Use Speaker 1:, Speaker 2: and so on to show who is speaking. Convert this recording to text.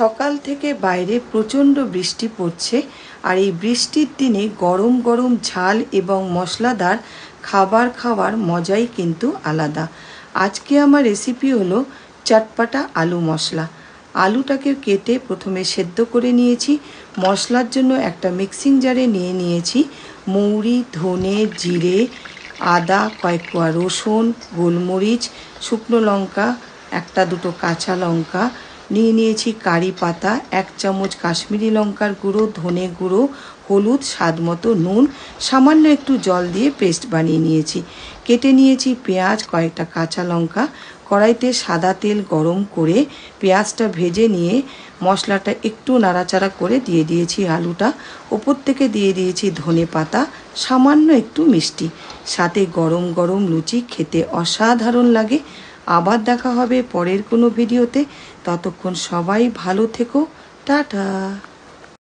Speaker 1: সকাল থেকে বাইরে প্রচণ্ড বৃষ্টি পড়ছে আর এই বৃষ্টির দিনে গরম গরম ঝাল এবং মশলাদার খাবার খাওয়ার মজাই কিন্তু আলাদা। আজকে আমার রেসিপি হলো চটপাটা আলু মশলা। আলুটাকে কেটে প্রথমে সেদ্ধ করে নিয়েছি। মশলার জন্য একটা মিক্সিং জারে নিয়ে নিয়েছি মৌরি, ধনে, জিরে, আদা, কয়েক কোয়া রসুন, গোলমরিচ, শুকনো লঙ্কা, একটা দুটো কাঁচা লঙ্কা, নিয়ে নিয়েছি কারি পাতা, 1 চামচ কাশ্মীরি লঙ্কার গুঁড়ো, ধনে গুঁড়ো, হলুদ, স্বাদ মতো নুন, সামান্য একটু জল দিয়ে পেস্ট বানিয়ে নিয়েছি। কেটে নিয়েছি পেঁয়াজ, কয়েকটা কাঁচা লঙ্কা। কড়াইতে সাদা তেল গরম করে পেঁয়াজটা ভেজে নিয়ে মশলাটা একটু নাড়াচাড়া করে দিয়ে দিয়েছি আলুটা। ওপর থেকে দিয়ে দিয়েছি ধনে পাতা, সামান্য একটু মিষ্টি। সাথে গরম গরম লুচি, খেতে অসাধারণ লাগে। আবার দেখা হবে পরের কোনো ভিডিওতে। ততক্ষণ সবাই ভালো থেকো। টাটা।